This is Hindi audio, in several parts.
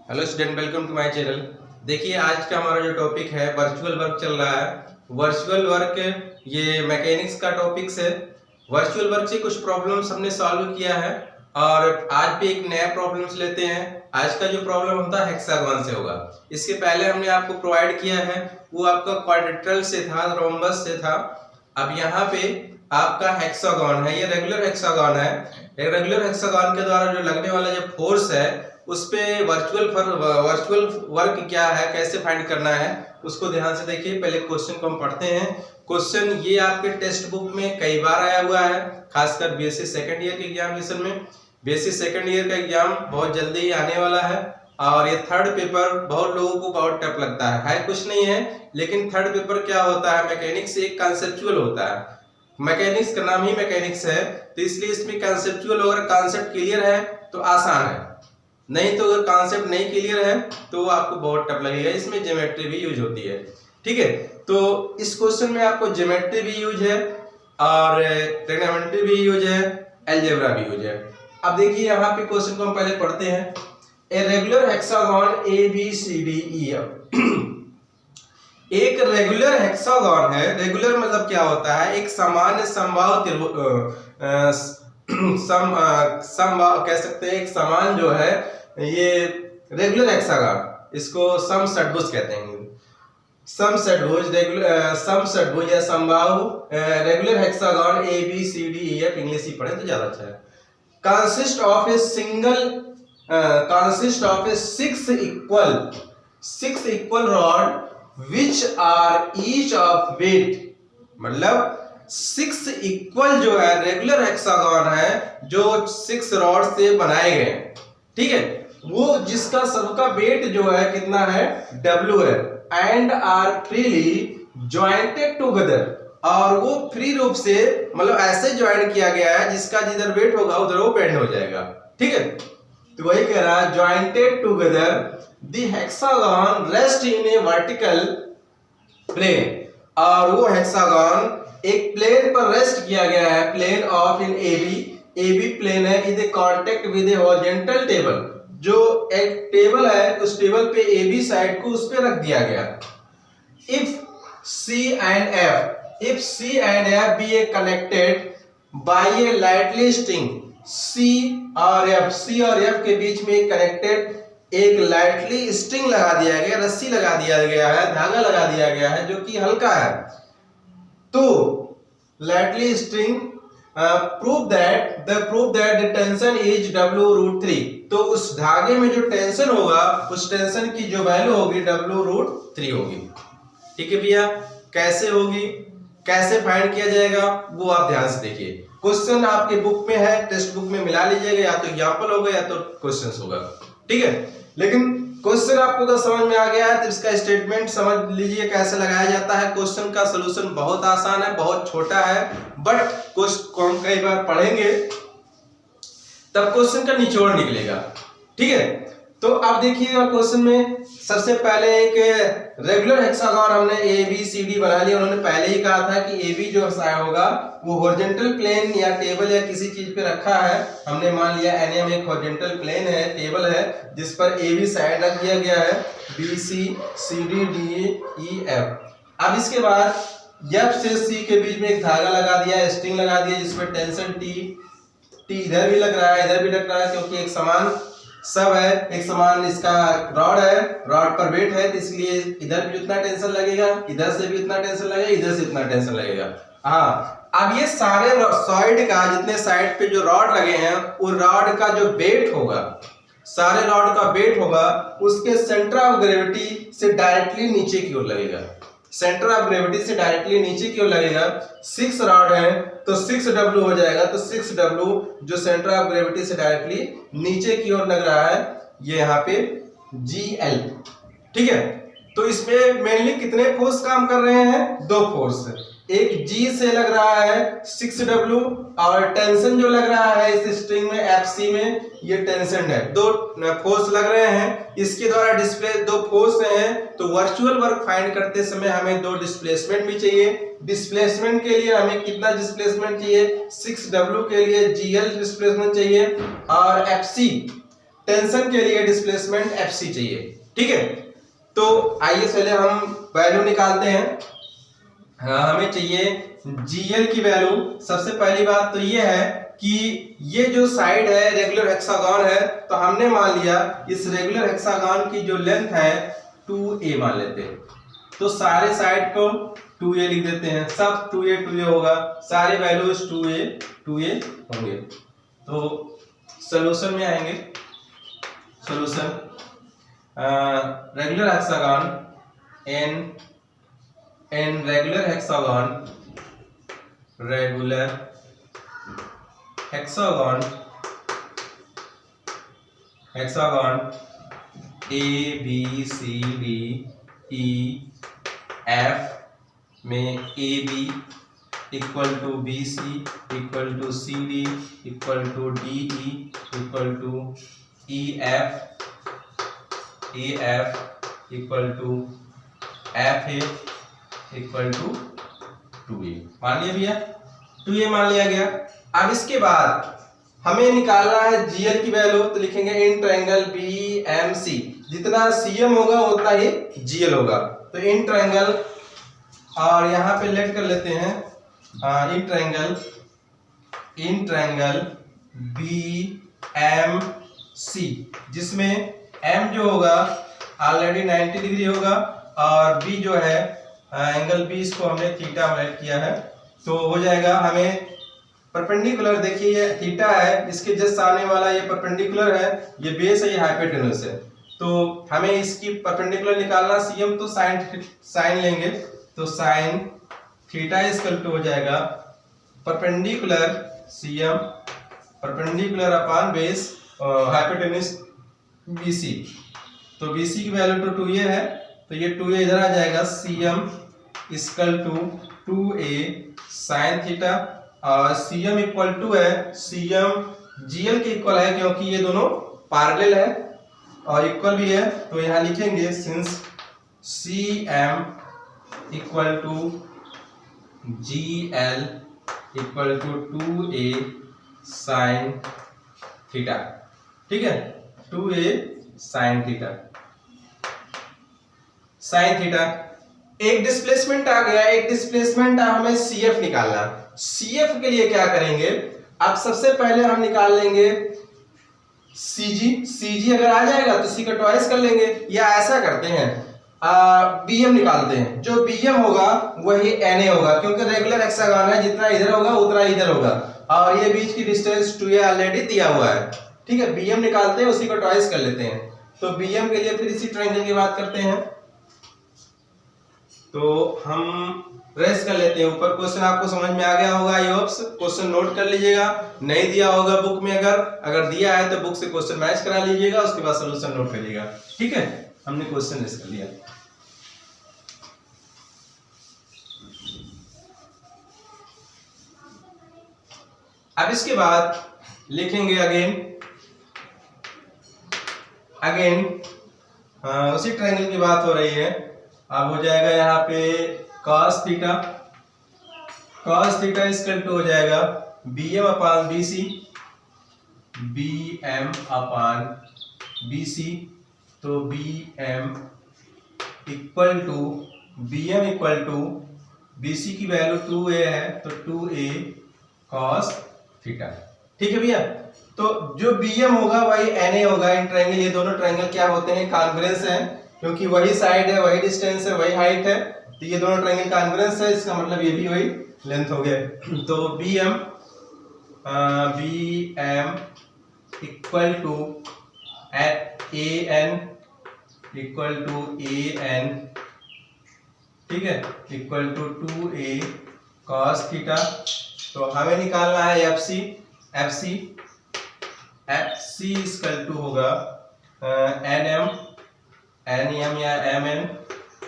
Hello student, welcome to my channel. देखिए, आज का हमारा जो टॉपिक है वर्चुअल वर्क चल रहा है। वर्चुअल वर्क ये मैकेनिक्स का टॉपिक है। वर्चुअल वर्क से कुछ प्रॉब्लम्स हमने सॉल्व किया है और आज भी एक नया प्रॉब्लम्स लेते हैं। आज का जो प्रॉब्लम होता है हेक्सागन से होगा। इसके पहले हमने आपको प्रोवाइड किया है वो आपका क्वाड्रिलेटरल से था, रोम्बस से था। अब यहाँ पे आपका हेक्सागन है, ये रेगुलर हेक्सागन है। रेगुलर हेक्सागन के द्वारा जो लगने वाला जो फोर्स है उस पे वर्चुअल वर्क क्या है, कैसे फाइंड करना है, उसको ध्यान से देखिए। पहले क्वेश्चन को हम पढ़ते हैं। क्वेश्चन ये आपके टेक्स्ट बुक में कई बार आया हुआ है, खासकर बीएससी सेकंड ईयर के एग्जामिनेशन में। बीएससी सेकंड ईयर का एग्जाम बहुत जल्दी ही आने वाला है और ये थर्ड पेपर बहुत लोगों को बहुत टफ लगता है कुछ नहीं है, लेकिन थर्ड पेपर क्या होता है, मैकेनिक्स एक कंसेप्चुअल होता है। मैकेनिक्स का नाम ही मैकेनिक्स है, तो इसलिए इसमें कंसेप्चुअल अगर कॉन्सेप्ट क्लियर है तो आसान है, नहीं तो अगर कॉन्सेप्ट नहीं क्लियर है तो आपको बहुत टफ लगेगा। इसमें ज्योमेट्री भी यूज होती है, ठीक है। तो इस क्वेश्चन में आपको ज्योमेट्री भी यूज है और ट्रिग्नोमेट्री भी यूज है, अलजेब्रा भी यूज है। अब देखिए यहाँ पे क्वेश्चन को हम पहले पढ़ते हैं। A regular hexagon A B C D E F. एक रेगुलर हेक्सागन है। रेगुलर मतलब क्या होता है, एक सामान्य समबाहु समबाहु कह सकते हैं, एक समान जो है ये रेगुलर हेक्सागन, इसको समषट्भुज कहते हैं। समषट्भुज समषट्भुज या समबाहु regular hexagon A B C D E F, English ही पढ़े तो ज्यादा अच्छा है। Consist of a six equal rod which are each of weight, मतलब 6 इक्वल जो है रेगुलर हेक्सागन है जो 6 रॉड से बनाए गए, ठीक है। वो जिसका सबका वेट जो है कितना है, W है। And are freely jointed together, और वो फ्री रूप से मतलब ऐसे ज्वाइन किया गया है जिसका जिधर वेट होगा उधर वो बेंड हो जाएगा, ठीक है। तो वही कह रहा है jointed together The hexagon rest in a vertical plane, और वो हेक्सागन एक प्लेन पर रेस्ट किया गया है, plane of in AB plane है, is a contact with a horizontal table, जो एक टेबल है उस टेबल पे AB साइड को उस पे रख दिया गया। If C and F be a connected by a lightly string, C और F के बीच में कनेक्टेड एक लाइटली स्ट्रिंग लगा दिया गया, रस्सी लगा दिया गया है, धागा लगा दिया गया है जो कि हल्का है। तो lightly string prove that the tension is W√3, तो उस धागे में जो टेंशन होगा उस टेंशन की जो वैल्यू होगी W√3 होगी, ठीक है भैया। कैसे होगी, कैसे फाइंड किया जाएगा वो आप ध्यान से देखिए। क्वेश्चन आपके बुक में है, टेक्स्ट बुक में मिला लीजिएगा, या तो एग्जांपल होगा या तो क्वेश्चन होगा, ठीक है। लेकिन क्वेश्चन आपको अगर समझ में आ गया है तो इसका स्टेटमेंट समझ लीजिए कैसे लगाया जाता है। क्वेश्चन का सलूशन बहुत आसान है, बहुत छोटा है, बट क्वेश्चन को हम कई बार पढ़ेंगे तब क्वेश्चन का निचोड़ निकलेगा, ठीक है। तो अब देखिएगा क्वेश्चन में सबसे पहले एक रेगुलर हेक्सागन हमने ABCD बना लिया। उन्होंने पहले ही कहा था कि AB जो होगा वो हॉरिजॉन्टल प्लेन या टेबल या किसी चीज पे रखा है। हमने मान लिया NM एक हॉरिजॉन्टल प्लेन है, टेबल है जिस पर AB साइड रख दिया गया है, BC CD DE F। अब इसके बाद F से C के बीच में एक धागा लगा दिया, स्ट्रिंग लगा दिया जिसमें टेंशन T इधर भी लग रहा है, इधर भी लग रहा है, क्योंकि एक समान सब है, एक समान इसका रॉड है, रॉड पर वेट है, तो इसलिए इधर भी उतना टेंशन लगेगा, इधर से भी उतना टेंशन लगेगा, इधर से इतना टेंशन लगेगा। हाँ, अब ये सारे साइड का जितने साइड पे जो रॉड लगे हैं वो रॉड का जो वेट होगा, सारे रॉड का वेट होगा उसके सेंटर ऑफ ग्रेविटी से डायरेक्टली नीचे की ओर लगेगा। सेंटर ऑफ ग्रेविटी से डायरेक्टली नीचे की ओर लगेगा। 6 रॉड है तो 6W हो जाएगा, तो 6W जो सेंटर ऑफ ग्रेविटी से डायरेक्टली नीचे की ओर लग रहा है, ये यहाँ पे GL, ठीक है। तो इसमें मेनली कितने फोर्स काम कर रहे हैं, 2 फोर्स। एक G से लग रहा है 6W और टेंशन जो लग रहा है इस स्ट्रिंग में FC में, ये टेंशन है, 2 फोर्स लग रहे हैं। इसके द्वारा डिस्प्ले 2 फोर्स हैं, तो वर्चुअल वर्क फाइंड करते समय हमें 2 डिस्प्लेसमेंट भी चाहिए। डिस्प्लेसमेंट के लिए हमें कितना डिस्प्लेसमेंट चाहिए, 6W के लिए GL डिस्प्लेसमेंट चाहिए और FC टेंशन के लिए डिस्प्लेसमेंट FC चाहिए। ठीक है, तो आइए पहले हम वैल्यू निकालते हैं। हमें चाहिए GL की वैल्यू। सबसे पहली बात तो ये है कि ये जो साइड है रेगुलर हेक्सागन है, तो हमने मान लिया इस रेगुलर हेक्सागन की जो लेंथ है 2a मान लेते हैं। तो सारे साइड को 2a लिख देते हैं, सब 2a होगा, सारे वैल्यूज 2a होंगे। तो सॉल्यूशन में आएंगे। Solution regular hexagon n regular hexagon A B C D E F में AB equal to BC equal to CD equal to DE equal to EF equal to FA equal to 2a मान लिया भैया, 2a मान लिया गया। अब इसके बाद हमें निकालना है GL की वैल्यू, तो लिखेंगे इन ट्रायंगल BMC, जितना CM होगा उतना ही GL होगा। तो इन ट्रायंगल, और यहाँ पे लेट कर लेते हैं इन ट्रायंगल BMC, जिसमें M जो होगा ऑलरेडी 90 डिग्री होगा और B जो है एंगल B, इसको हमने थीटा में ऐड किया है, तो हो जाएगा हमें परपेंडिकुलर। देखिए ये थीटा है, इसके जस्ट सामने वाला ये परपेंडिकुलर है, ये बेस है, ये हाइपोटेन्यूस है। तो हमें इसकी परपेंडिकुलर निकालना CM, तो साइन लेंगे, तो साइन थीटा इक्वल टू हो जाएगा perpendicular CM perpendicular upon base hypotenuse BC। तो BC की वैल्यू तो 2a है, तो ये 2a इधर आ जाएगा, CM equal to 2a sine theta, और CM इक्वल टू है, CM GL के इक्वल है क्योंकि ये दोनों पैरेलल है और इक्वल भी है, तो यहाँ लिखेंगे since CM equal to GL equal to 2a sine theta. ठीक है, 2a साइन थीटा। एक डिस्प्लेसमेंट आ गया, एक डिस्प्लेसमेंट हमें CF निकालना। CF के लिए क्या करेंगे, अब सबसे पहले हम निकाल लेंगे CG अगर आ जाएगा तो C का ट्वाइस कर लेंगे, या ऐसा करते हैं BM निकालते हैं। जो BM होगा वही NA होगा, क्योंकि रेगुलर हेक्सागन है, जितना इधर होगा उतना इधर होगा, और ये बीच की डिस्टेंस 2a ऑलरेडी दिया हुआ है। ठीक है, BM निकालते हैं, उसी को ट्वाइस कर लेते हैं। तो BM के लिए फिर इसी ट्रायंगल की बात करते हैं, तो हम रेस कर लेते हैं। ऊपर क्वेश्चन आपको समझ में आ गया होगा, आई होप्स। क्वेश्चन नोट कर लीजिएगा, नहीं दिया होगा बुक में, अगर दिया है तो बुक से क्वेश्चन मैच करा लीजिएगा, उसके बाद सॉल्यूशन नोट करिएगा। ठीक है, हमने क्वेश्चन रेस कर लिया। अब इसके बाद लिखेंगे अगेन उसी ट्रायंगल की बात हो रही है। अब हो जाएगा यहाँ पे cos थीटा इक्वल टू हो जाएगा BM अपान BC। तो BM इक्वल टू BC की वैल्यू 2a है, तो 2a cos थीटा। ठीक है भैया, तो जो BM होगा वही NA होगा इन ट्रायंगल। ये दोनों ट्रायंगल क्या होते हैं, कॉन्ग्रुएंस है, क्योंकि वही साइड है, वही डिस्टेंस है, वही हाइट है, तो ये दोनों ट्रायंगल कॉन्ग्रुएंस है, इसका मतलब ये भी वही लेंथ हो गया। तो BM इक्वल टू AN ठीक है, equal to 2a cos theta. तो हमें निकालना है FC इक्वल टू होगा NM या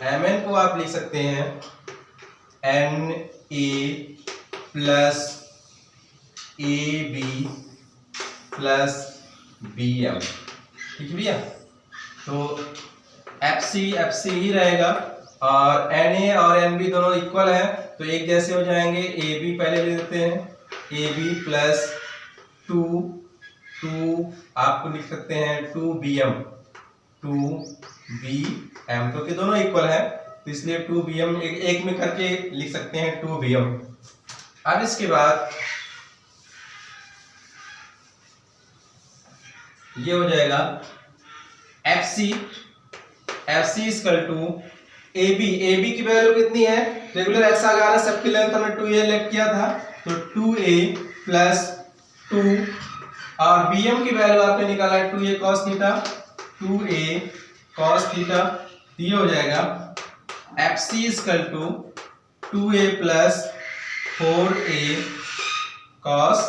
MN को आप लिख सकते हैं NA plus AB plus BM। ठीक है भैया, तो FC ही रहेगा, और NA और NB दोनों इक्वल है, तो एक जैसे हो जाएंगे। AB पहले ले लेते हैं, AB प्लस 2 2 आपको लिख सकते हैं 2bm, 2bm क्योंकि दोनों इक्वल है तो इसलिए 2bm एक में करके लिख सकते हैं 2bm। अब इसके बाद ये हो जाएगा FC, FC equal to AB, AB की वैल्यू कितनी है, रेगुलर हेक्सागोन है, सबकी लेंथ हमने 2a लेट किया था तो 2a प्लस 2 और BM की वैल्यू आपने निकाला है 2a cos theta, 2a cos theta, ये हो जाएगा FC equal to 2a plus 4a cos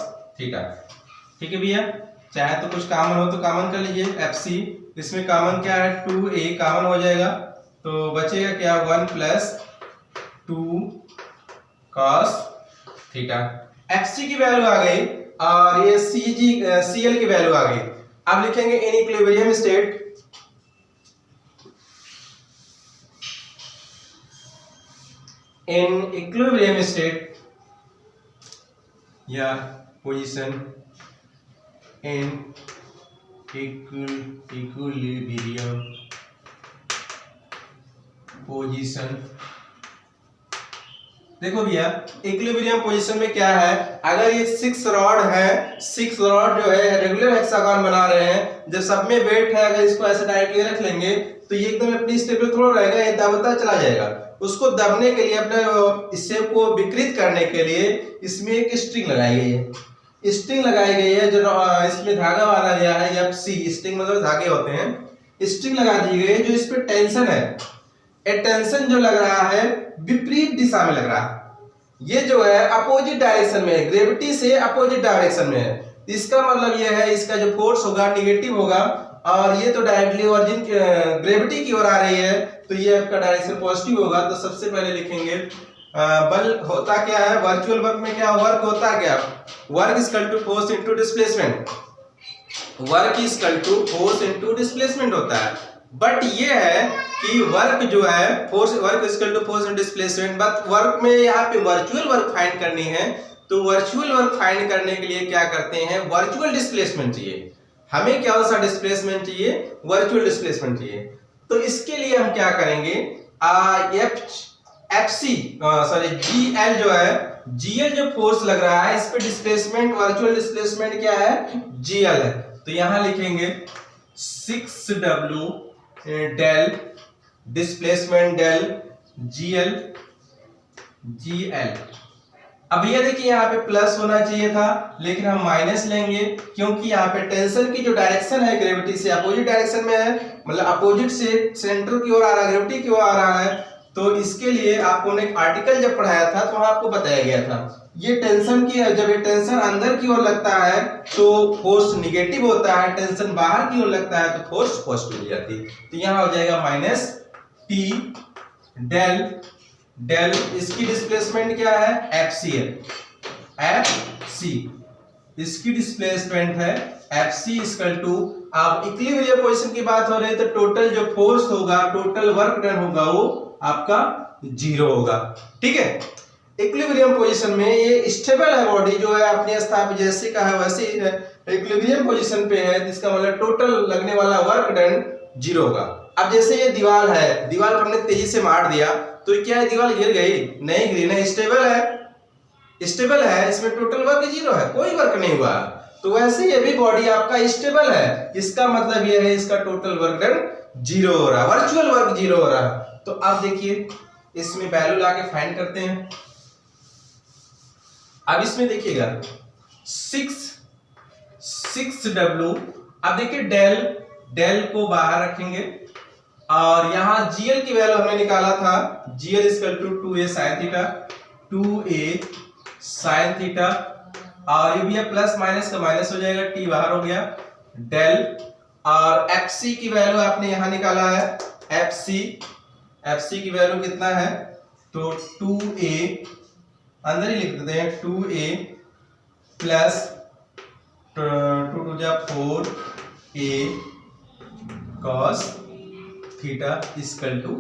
theta. ठीक है भैया, चाहे तो कुछ कॉमन हो तो कॉमन कर लीजिए FC, इसमें कॉमन क्या है 2a कॉमन हो जाएगा तो बचेगा क्या 1 प्लस 2 cos थीटा। FC की वैल्यू आ गई और ये CL की वैल्यू आ गई। अब लिखेंगे in equilibrium state, in equilibrium state या पोजीशन इन इक्विलिब्रियम पोजीशन। देखो भैया इक्विलिब्रियम पोजीशन में क्या है, अगर ये 6 रॉड है, 6 रॉड जो है रेगुलर हेक्सागोन बना रहे हैं, जब सब में वेट है अगर इसको ऐसे डायरेक्टली रख लेंगे तो ये एकदम अपनी स्टेबल थोड़ा रहेगा, ये दबता चला जाएगा। उसको दबने के लिए अपने शेप को विकृत करने के लिए इसमें एक स्ट्रिंग लगाई गई है, स्ट्रिंग लगाई गई है जो इसमें धागा वाला गया है FC, स्ट्रिंग मतलब धागे होते हैं, स्ट्रिंग लगा दी गई है जो इस पे टेंशन है, टेंशन जो लग रहा है विपरीत दिशा में लग रहा है, ये जो है अपोजिट डायरेक्शन में है, ग्रेविटी से अपोजिट डायरेक्शन में है। इसका मतलब ये है इसका जो फोर्स होगा निगेटिव होगा और ये तो डायरेक्टली ओरिजिन ग्रेविटी की ओर आ रही है तो ये आपका डायरेक्शन पॉजिटिव होगा। तो सबसे पहले लिखेंगे बल होता क्या है, वर्चुअल वर्क में क्या वर्क होता क्या, work is equal to force into displacement, work is equal to force into displacement होता है। बट ये है कि वर्क जो है force, work is equal to force into displacement, but work में यहाँ पे वर्चुअल वर्क फाइंड करनी है तो वर्चुअल वर्क फाइंड करने के लिए क्या करते हैं, वर्चुअल डिस्प्लेसमेंट चाहिए। हमें क्या सा डिस्प्लेसमेंट चाहिए, वर्चुअल डिस्प्लेसमेंट चाहिए। तो इसके लिए हम क्या करेंगे, GL जो है, GL जो फोर्स लग रहा है इस पे डिस्प्लेसमेंट, वर्चुअल डिस्प्लेसमेंट क्या है GL है। तो यहां लिखेंगे 6W del displacement del GL। अब ये देखिए यहाँ पे प्लस होना चाहिए था लेकिन हम माइनस लेंगे क्योंकि यहाँ पे टेंशन की जो डायरेक्शन है ग्रेविटी से अपोजिट डायरेक्शन में है, मतलब अपोजिट से सेंटर की ओर आ रहा है, ग्रेविटी की ओर आ रहा है। तो इसके लिए आपको एक आर्टिकल जब पढ़ाया था तो वहां आपको बताया गया था ये टेंशन की है, जब ये टेंशन अंदर की ओर लगता है तो फोर्स निगेटिव होता है, टेंशन बाहर की ओर लगता है तो फोर्स पॉजिटिव हो जाती है। तो यहाँ हो जाएगा माइनस T डेल, इसकी डिस्प्लेसमेंट क्या है FC है, FC इसकी डिस्प्लेसमेंट है FC इक्वल टू, आप इक्विलिब्रियम पोजीशन की बात हो रही है तो टोटल जो फोर्स होगा, टोटल वर्क डन होगा वो आपका 0 होगा। ठीक है, इक्विलिब्रियम पोजीशन में ये स्टेबल है, बॉडी जो है अपने स्थान पे जैसे का है वैसे ही है, इक्विलिब्रियम पोजीशन पे है जिसका मतलब टोटल लगने वाला वर्क डन 0 होगा। अब जैसे ये दीवार है, दीवार पर हमने तेजी से मार दिया तो क्या है, दीवार गिर गई, नहीं गिरी ना, स्टेबल है, स्टेबल है, इसमें टोटल वर्क 0 है, कोई वर्क नहीं हुआ। तो वैसे ये भी बॉडी आपका स्टेबल है, इसका मतलब ये है इसका टोटल वर्क डन 0 हो रहा है, वर्चुअल वर्क 0 हो रहा है। तो अब देखिए इसमें वैल्यू लाके फाइंड करते हैं। अब इसमें देखिएगा 6W, अब देखिए डेल को बाहर रखेंगे और यहां GL की वैल्यू हमने निकाला था, GL equal to 2a sin theta, 2a sin theta, और ये भी है प्लस माइनस का माइनस हो जाएगा, T बाहर हो गया, डेल, और FC की वैल्यू आपने यहां निकाला है, FC की वैल्यू कितना है तो 2a, अंदर ही लिख देते हैं 2a प्लस 2 टू जा 4a cos theta equal to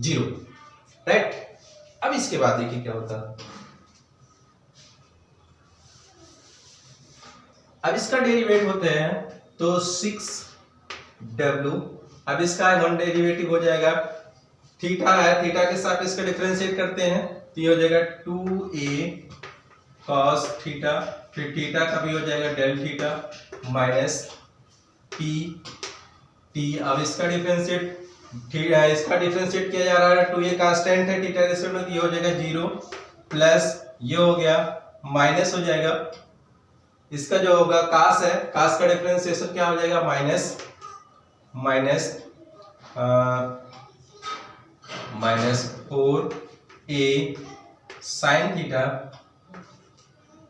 0, right. अब इसके बाद देखिए क्या होता है, अब इसका डेरिवेट होते हैं तो 6w, अब इसका 1 डेरिवेटिव हो जाएगा, थीटा है, थीटा के साथ इसका डिफरेंशिएट करते हैं तो ये हो जाएगा 2a cos थीटा, फिर थीटा का भी हो जाएगा डेल थीटा माइनस t। अब इसका डिफरेंशिएट किया जा रहा है, 2a कांस्टेंट है थीटा के रिस्पेक्ट में, ये हो जाएगा 0 प्लस ये हो गया माइनस हो जाएगा, इसका जो होगा कास है, कास का डिफरेंशिएशन क्या हो जाएगा minus 4a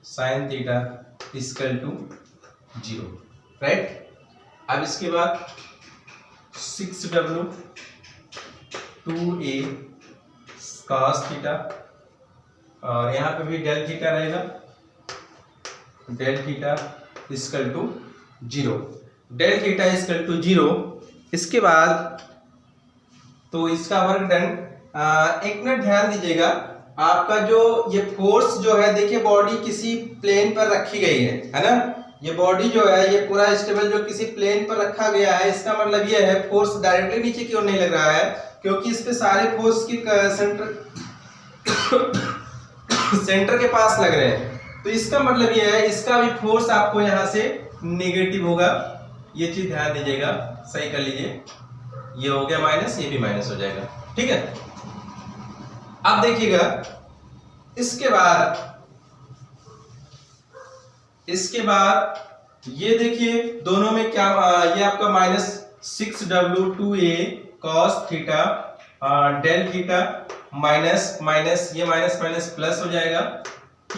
sin theta equal to 0, right. अब इसके बाद 6w 2a cos थीटा, और यहाँ पे भी डेल थीटा रहेगा, del theta equal to 0, del theta equal to 0। इसके बाद तो इसका वर्क डन। एक मिनट ध्यान दीजिएगा, आपका जो ये फोर्स जो है, देखिए बॉडी किसी प्लेन पर रखी गई है ना, ये बॉडी जो है ये पूरा स्टेबल जो किसी प्लेन पर रखा गया है, इसका मतलब ये है फोर्स डायरेक्टली नीचे की ओर नहीं लग रहा है, क्योंकि इस पे सारे फोर्स की सेंटर के पास लग रहे हैं, तो इसका मतलब ये है इसका भी फोर्स आपको यहाँ से नेगेटिव होगा, ये चीज ध्यान दीजिएगा, सही कर लीजिए, ये हो गया माइनस, ये भी माइनस हो जाएगा, ठीक है। अब देखिएगा इसके बाद ये देखिए दोनों में क्या, ये आपका minus 6w 2a cos theta del theta minus minus ये माइनस माइनस प्लस हो जाएगा t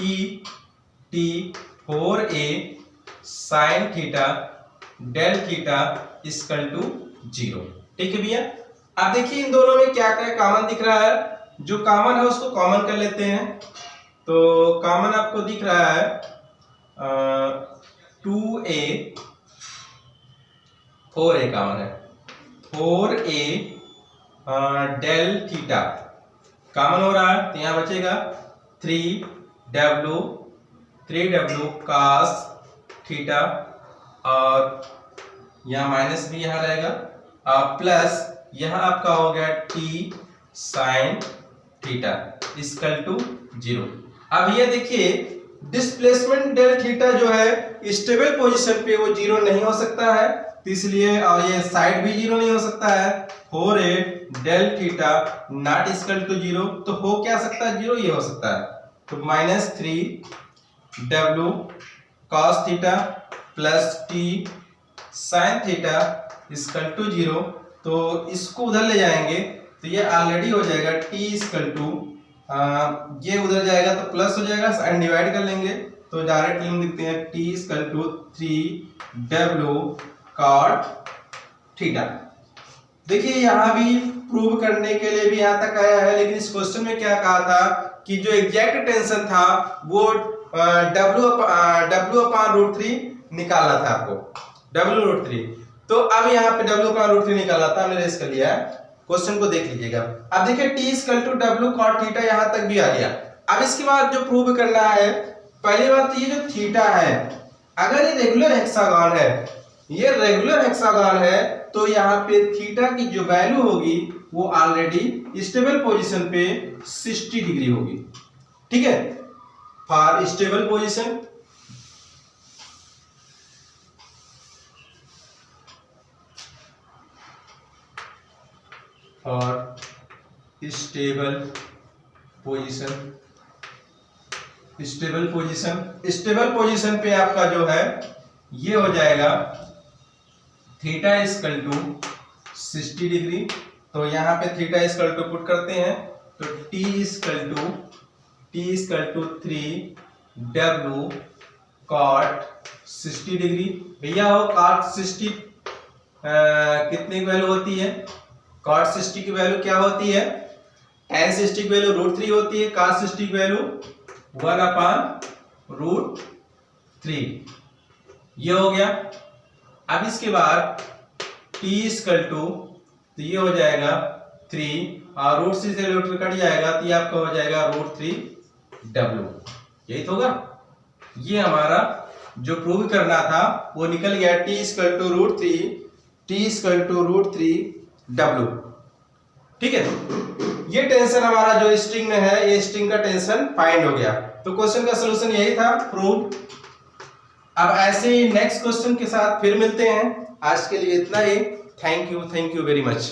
4a sin theta del theta equal to 0, ठीक है भैया। अब देखिए इन दोनों में क्या क्या कॉमन दिख रहा है, जो कॉमन है उसको कॉमन कर लेते हैं, तो कॉमन आपको दिख रहा है 2a 4a कॉमन है, 4a डेल थीटा कॉमन हो रहा है, तो यहां बचेगा 3w cos थीटा, और यहाँ माइनस भी यहाँ रहेगा, प्लस यहाँ आपका हो गया t sin theta equal to 0। अब ये देखिए डिस्प्लेसमेंट डेल थीटा जो है स्टेबल पोजीशन पे वो 0 नहीं हो सकता है, तो इसलिए, और ये साइड भी 0 नहीं हो सकता है, 4a del theta not equal to 0, तो हो क्या सकता है 0, ये हो सकता है, तो minus 3w cos theta plus t sin theta equal to 0, तो इसको उधर ले जाएंगे तो ये ऑलरेडी हो जाएगा t इक्वल टू, ये उधर जाएगा तो प्लस हो जाएगा, साइन डिवाइड कर लेंगे तो डायरेक्टली हम लिखते हैं t equal to 3w cot theta. देखिए यहाँ भी प्रूव करने के लिए भी यहाँ तक आया है, लेकिन इस क्वेश्चन में क्या कहा था कि जो एग्जैक्ट टेंशन था वो w अपॉन रूट 3 निकालना था आपको, w रूट 3, तो अब यहाँ पे w अपॉन रूट 3 निकाला था, हमने रेस कर लिया है, क्वेश्चन को देख लीजिएगा। अब देखिए t equal to w cot theta यहाँ तक भी आ गया। अब इसके बाद जो प्रूव करना है, पहली बात ये जो थीटा है, अगर ये रेगुलर हेक्सागन है, ये रेगुलर हेक्सागन है, तो यहाँ पे थीटा की जो वैल्यू होगी वो ऑलरेडी स्टेबल पोजीशन पे 60 डिग्री होगी, ठीक है, फॉर स्टेबल पोजीशन। और स्टेबल पोजीशन पे आपका जो है ये हो जाएगा थीटा इक्वल टू 60 डिग्री, तो यहाँ पे थीटा इक्वल टू पुट करते हैं, तो t equal to 3w cot 60 degree. भैया हो cot 60 कितने की वैल्यू होती है, cot 60 की वैल्यू क्या होती है, tan 60 की वैल्यू रूट 3 होती है, cos 60 की वैल्यू 1 अपॉन रूट 3, ये हो गया। अब इसके बाद t इक्वल टू, तो ये हो जाएगा 3 और रूट 3 से रूट 3 कट जाएगा, तो ये आपका हो जाएगा रूट 3w, यही तो होगा, ये हमारा जो प्रूव करना था वो निकल गया, t equal to root three, T equal to root three W. ठीक है, ये टेंशन हमारा जो स्ट्रिंग में है, ये स्ट्रिंग का टेंशन फाइंड हो गया। तो क्वेश्चन का सलूशन यही था, प्रूव। अब ऐसे ही नेक्स्ट क्वेश्चन के साथ फिर मिलते हैं। आज के लिए इतना ही। Thank you very much.